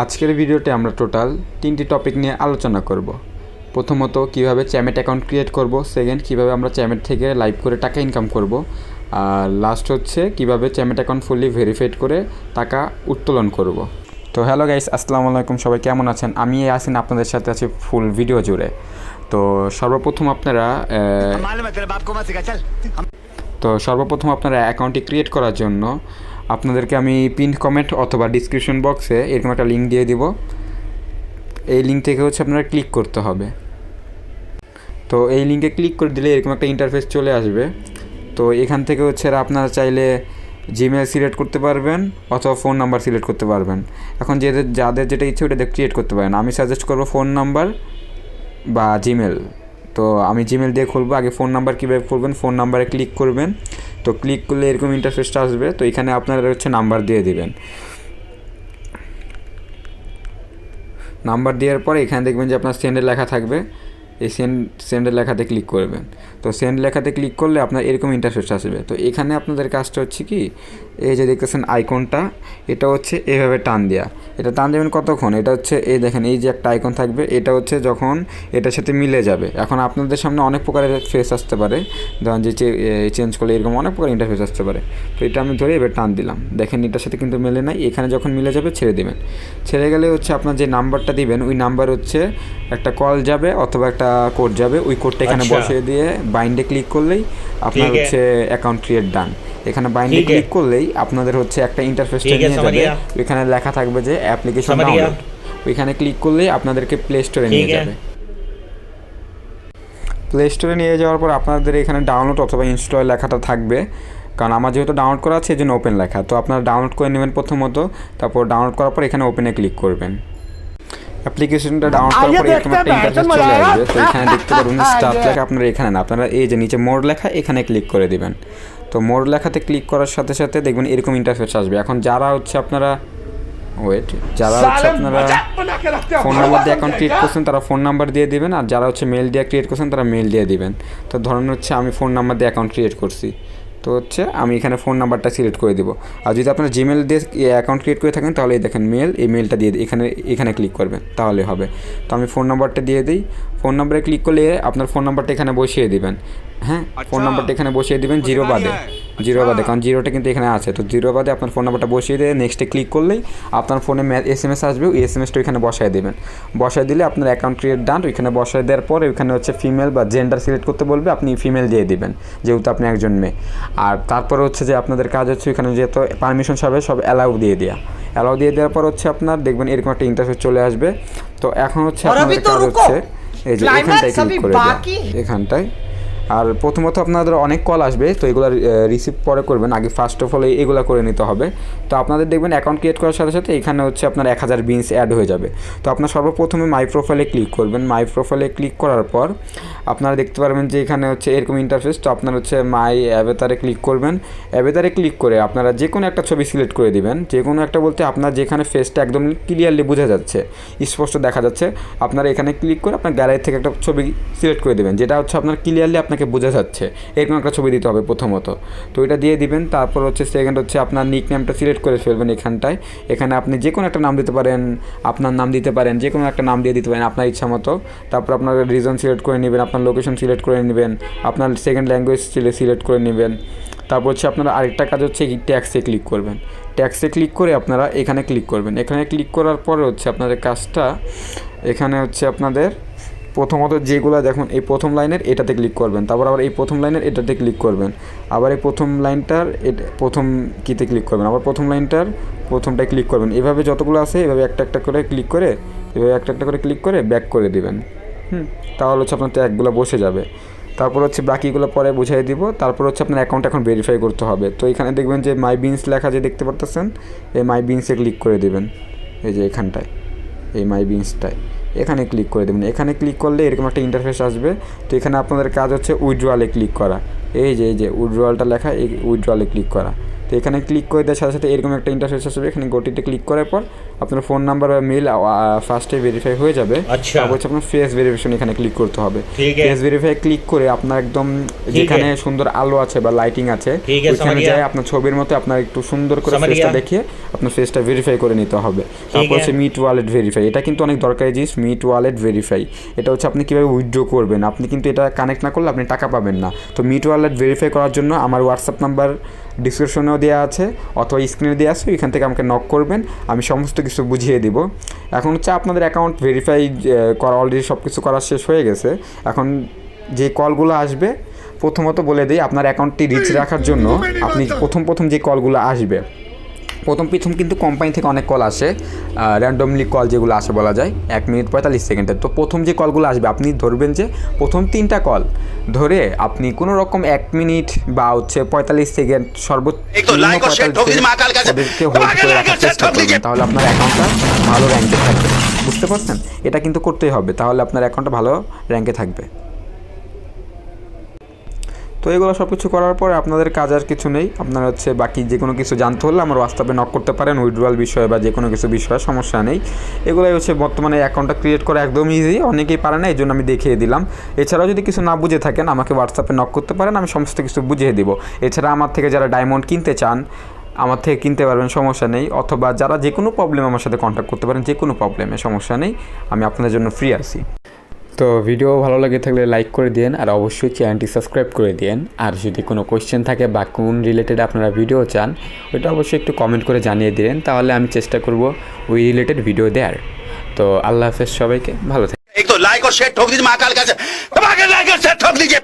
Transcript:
আজকের ভিডিওতে আমরা টোটাল 3টি টপিক নিয়ে আলোচনা করব। প্রথমত কিভাবে চ্যামেট অ্যাকাউন্ট ক্রিয়েট করব, সেকেন্ড কিভাবে আমরা চ্যামেট থেকে লাইভ করে টাকা ইনকাম করব, আর লাস্ট হচ্ছে কিভাবে চ্যামেট অ্যাকাউন্ট ফুললি ভেরিফাইড করে টাকা উত্তোলন করব। তো হ্যালো গাইস, আসসালামু আলাইকুম, সবাই কেমন আছেন? আমি আসিন, আপনাদের সাথে আছি ফুল ভিডিও জুড়ে। তো সর্বপ্রথম আপনারা অ্যাকাউন্টটি ক্রিয়েট করার জন্য আপনাদেরকে আমি পিন কমেন্ট অথবা ডিসক্রিপশন বক্সে এরকম একটা লিঙ্ক দিয়ে দিব। এই লিঙ্ক থেকে আপনারা ক্লিক করতে হবে। তো এই লিঙ্কে ক্লিক করে দিলে এরকম একটা ইন্টারফেস চলে আসবে। তো এখান থেকে আপনারা চাইলে জিমেল সিলেক্ট করতে পারবেন অথবা ফোন নাম্বার সিলেক্ট করতে পারবেন। এখন যাদের যেটা ইচ্ছে ওটা ক্রিয়েট করতে পারেন। আমি সাজেস্ট করবো ফোন নাম্বার বা জিমেল। তো আমি জিমেল দিয়ে খুলবো। আগে ফোন নাম্বার কীভাবে খুলবেন, ফোন নাম্বারে ক্লিক করবেন। তো ক্লিক করলে এরকম ইন্টারফেসটা আসবে। তো এখানে আপনারা নাম্বার দিয়ে দিবেন। নাম্বার দেওয়ার পরে এখানে দেখবেন যে আপনার সেন্ডের লেখা থাকবে। এই সেন্ডের লেখাতে ক্লিক করবেন। তো সেন্ড লেখাতে ক্লিক করলে আপনার এরকম ইন্টারফেস আসবে। তো এখানে আপনাদের কাজটা হচ্ছে কি, এই যে দেখতেছেন আইকনটা, এটা এভাবে টান দেওয়া। এটা টান দেবেন কতক্ষণ, এটা এই দেখেন এই যে একটা আইকন থাকবে, এটা যখন এটার সাথে মিলে যাবে। এখন আপনাদের সামনে অনেক প্রকারের ফেস আসতে পারে, ধরেন যে চেঞ্জ করলে এরকম অনেক প্রকার ইন্টারফেস আসতে পারে। তো এটা আমি ধরে এবার টান দিলাম, দেখেন এটার সাথে কিন্তু মেলে নাই। এখানে যখন মিলে যাবে ছেড়ে দেবেন। ছেড়ে গেলে আপনার যে নাম্বারটা দিবেন ওই নাম্বার একটা কল যাবে অথবা একটা কোড যাবে। ওই কোডটা এখানে বসিয়ে দিয়ে বাইন্ডে ক্লিক করলেই আপনার অ্যাকাউন্ট ক্রিয়েট ডান। এখানে বাইন্ডে ক্লিক করলেই আপনাদের একটা ইন্টারফেসটা নিয়ে যাবে। এখানে লেখা থাকবে যে অ্যাপ্লিকেশন ডাউনলোড। ওইখানে ক্লিক করলেই আপনাদেরকে প্লে স্টোরে নিয়ে যাবে। প্লে স্টোরে নিয়ে যাওয়ার পর আপনাদের এখানে ডাউনলোড অথবা ইনস্টল লেখাটা থাকবে। কারণ আমার যেহেতু ডাউনলোড করা আছে এই জন্য ওপেন লেখা। তো আপনারা ডাউনলোড করে নেবেন প্রথমত। তারপর ডাউনলোড করার পর এখানে ওপেনে ক্লিক করবেন। অ্যাপ্লিকেশনটা ডাউনলোড করার পরে এরকম একটা ইন্টারফেস চলে আসবে। তো এখানে দেখতে পারবেন স্টার্ট লেখা, আপনারা এখানে না, আপনারা এই যে নিচে মোর লেখা এখানে ক্লিক করে দিবেন। তো মোর লেখাতে ক্লিক করার সাথে সাথে দেখবেন এরকম ইন্টারফেস আসবে। এখন যারা আপনারা ফোন নাম্বার দিয়ে অ্যাকাউন্ট ক্রিয়েট করছেন তারা ফোন নাম্বার দিয়ে দিবেন, আর যারা মেল দিয়ে ক্রিয়েট করছেন তারা মেল দিয়ে দিবেন। তো ধরুন আমি ফোন নাম্বার দিয়ে অ্যাকাউন্ট ক্রিয়েট করছি। তো আমি এখানে ফোন নাম্বারটা সিলেক্ট করে দিব। আর যদি আপনারা জিমেল দিয়ে অ্যাকাউন্ট ক্রিয়েট করে থাকেন তাহলে দেখেন মেল, এই মেলটা দিয়ে এখানে ক্লিক করবেন, তাহলে হবে। তো আমি ফোন নাম্বারটা দিয়ে দিই। ফোন নাম্বারে ক্লিক করলে আপনার ফোন নাম্বারটা এখানে বসিয়ে দিবেন। হ্যাঁ, ফোন নাম্বারটা এখানে বসিয়ে দিবেন জিরো বাদে, কারণ জিরোটা কিন্তু এখানে আছে। তো জিরো বাদে আপনার ফোন নাম্বারটা বসিয়ে দিয়ে নেক্সটে ক্লিক করলেই আপনার ফোনে SMS আসবে। ওই SMSটা ওইখানে বসায় দেবেন। বসায় দিলে আপনার অ্যাকাউন্ট ক্রিয়েট ডান। ওইখানে বসায় দেওয়ার পর ওইখানে ফিমেল বা জেন্ডার সিলেক্ট করতে বলবে, আপনি ফিমেল দিয়ে দিবেন যেহেতু আপনি একজন মেয়ে। আর তারপর যে আপনাদের কাজ ওইখানে যেহেতু পারমিশন সব অ্যালাউ দিয়ে দেওয়ার পর আপনার দেখবেন এরকম একটা ইন্টারফেস চলে আসবে। তো এখন আপনাদের কাজ এই যে এখানটায় ক্লিক করে দেওয়া, এখানটায়। আর প্রথমত আপনাদের অনেক কল আসবে, তো এগুলো রিসিভ পরে করবেন, আগে ফার্স্ট অফ অল এগুলো করে নিতে হবে। তো আপনাদের দেখবেন অ্যাকাউন্ট ক্রিয়েট করার সাথে সাথে এখানে আপনার 1000 বিনস অ্যাড হয়ে যাবে। তো আপনার সর্বপ্রথমে মাই প্রোফাইলে ক্লিক করবেন। মাই প্রোফাইলে ক্লিক করার পর আপনারা দেখতে পারবেন যে এখানে এরকম ইন্টারফেস। তো আপনার মাই অ্যাভেতারে ক্লিক করবেন। অ্যাভেতারে ক্লিক করে আপনারা যে কোনো একটা ছবি সিলেক্ট করে দিবেন। যে কোনো একটা বলতে আপনার যেখানে ফেসটা একদম ক্লিয়ারলি বোঝা যাচ্ছে, স্পষ্ট দেখা যাচ্ছে, আপনারা এখানে ক্লিক করে আপনার গ্যালারি থেকে একটা ছবি সিলেক্ট করে দেবেন, যেটা আপনার ক্লিয়ারলি আপনাকে বোঝা যাচ্ছে। এরকম একটা ছবি দিতে হবে প্রথমত। তো এটা দিয়ে দিবেন। তারপর সেকেন্ড আপনার নিক নেমটা সিলেক্ট করে ফেলবেন এখানটায়। এখানে আপনি যে কোনো একটা নাম দিতে পারেন, আপনার নাম দিতে পারেন, যে কোনো একটা নাম দিয়ে দিতে পারেন আপনার ইচ্ছা মতো। তারপর আপনার রিজন সিলেক্ট করে নেবেন, আপনার লোকেশন সিলেক্ট করে নেবেন, আপনার সেকেন্ড ল্যাঙ্গুয়েজ সিলেক্ট করে নেবেন। তারপর আপনারা আরেকটা কাজ এই ট্যাক্সে ক্লিক করবেন। ট্যাক্সে ক্লিক করে আপনারা এখানে ক্লিক করবেন। এখানে ক্লিক করার পরে আপনাদের কাজটা এখানে আপনাদের প্রথমত যেগুলো দেখুন এই প্রথম লাইনের এটাতে ক্লিক করবেন। তারপর আবার এই প্রথম লাইনের এটাতে ক্লিক করবেন। আবার এই প্রথম লাইনটার প্রথম কিতে ক্লিক করবেন। আবার প্রথম লাইনটার প্রথমটায় ক্লিক করবেন। এভাবে যতগুলো আছে এভাবে একটা করে ক্লিক করে ব্যাক করে দিবেন। তাহলে আপনার ট্যাগগুলো বসে যাবে। তারপর বাকিগুলো পরে বুঝিয়ে দিব। তারপর আপনার অ্যাকাউন্ট এখন ভেরিফাই করতে হবে। তো এখানে দেখবেন যে মাই বিনস লেখা যে দেখতে পারতেছেন, এই মাই বিনসে ক্লিক করে দেবেন। এই যে এখানটায় এই মাই বিনসটায় এখানে ক্লিক করে দেবেন। এখানে ক্লিক করলে এরকম একটা ইন্টারফেস আসবে। তো এখানে আপনাদের কাজ উইথড্রয়ালে ক্লিক করা। এই যে উইথড্রয়ালটা লেখা, এই উইথড্রয়ালে ক্লিক করা। তো এখানে ক্লিক করে দেওয়ার সাথে সাথে এরকম একটা ইন্টারফেস আসবে। এখানে গোটিতে ক্লিক করার পর আপনার ফোন নাম্বার বা মেল ফার্স্টে ভেরিফাই হয়ে যাবে। তারপর হচ্ছে আপনার ফেস ভেরিফিকেশন এখানে ক্লিক করতে হবে। ফেস ভেরিফাই ক্লিক করে আপনার একদম যেখানে সুন্দর আলো আছে বা লাইটিং আছে ওইখানে যায় আপনার ছবির মতো আপনার একটু সুন্দর করে ফেসটা দেখিয়ে আপনার ফেসটা ভেরিফাই করে নিতে হবে। তারপর হচ্ছে মিট ওয়ালেট ভেরিফাই, এটা কিন্তু অনেক দরকারি জিনিস। মিট ওয়ালেট ভেরিফাই এটা হচ্ছে আপনি কীভাবে উইথড্র করবেন, আপনি কিন্তু এটা কানেক্ট না করলে আপনি টাকা পাবেন না। তো মিট ওয়ালেট ভেরিফাই করার জন্য আমার হোয়াটসঅ্যাপ নাম্বার ডিসক্রিপশনেও দেওয়া আছে অথবা স্ক্রিনে দেওয়া আছে, এখান থেকে আমাকে নক করবেন, আমি সমস্ত কিছু বুঝিয়ে দিব। এখন হচ্ছে আপনাদের অ্যাকাউন্ট ভেরিফাই করা অলরেডি সব কিছু করা শেষ হয়ে গেছে। এখন যে কলগুলো আসবে প্রথমত বলে দিই, আপনার অ্যাকাউন্টটি রিচ রাখার জন্য আপনি প্রথম যে কলগুলো আসবে, প্রথম কিন্তু কোম্পানি থেকে অনেক কল আসে, র্যান্ডমলি কল যেগুলো আসে বলা যায় 1 মিনিট 45 সেকেন্ডের। তো প্রথম যে কলগুলো আসবে আপনি ধরবেন যে প্রথম 3টা কল ধরে আপনি কোনো রকম 1 মিনিট বা হচ্ছে 45 সেকেন্ড সর্বোচ্চ ওদেরকে হোল্ড করে রাখার চেষ্টা করবেন, তাহলে আপনার অ্যাকাউন্টটা ভালো র্যাঙ্কে থাকবে। বুঝতে পারছেন? এটা কিন্তু করতেই হবে, তাহলে আপনার অ্যাকাউন্টটা ভালো র্যাঙ্কে থাকবে। তো এগুলো সব কিছু করার পরে আপনাদের কাজ আর কিছু নেই। আপনারা হচ্ছে বাকি যে কোনো কিছু জানতে হলে আমার হোয়াটসঅ্যাপে নক করতে পারেন, উইথড্রয়াল বিষয়ে বা যে কোনো কিছু বিষয়ে, সমস্যা নেই। এগুলোই হচ্ছে বর্তমানে অ্যাকাউন্টটা ক্রিয়েট করা একদম ইজি, অনেকেই পারে না, এই জন্য আমি দেখিয়ে দিলাম। এছাড়াও যদি কিছু না বুঝে থাকেন আমাকে হোয়াটসঅ্যাপে নক করতে পারেন, আমি সমস্ত কিছু বুঝিয়ে দিব। এছাড়া আমার থেকে যারা ডায়মন্ড কিনতে চান আমার থেকে কিনতে পারবেন, সমস্যা নেই। অথবা যারা যে কোনো প্রবলেম আমার সাথে কন্ট্যাক্ট করতে পারেন, যে কোনো প্রবলেমে সমস্যা নেই, আমি আপনাদের জন্য ফ্রি আছি। তো ভিডিও ভালো লাগে থাকলে লাইক করে দিন, আর অবশ্যই চ্যানেলটি সাবস্ক্রাইব করে দিন। আর যদি কোনো কোয়েশ্চেন থাকে বা কোন রিলেটেড আপনারা ভিডিও চান ওইটা অবশ্যই একটু কমেন্ট করে জানিয়ে দিন, তাহলে আমি চেষ্টা করব ওই রিলেটেড ভিডিও দেওয়ার। তো আল্লাহ হাফেজ, সবাইকে ভালো থাকুন। एक तो लाइक और शेयर ठोक दीजिए महाकाल का, लाइक और शेयर ठोक दीजिए।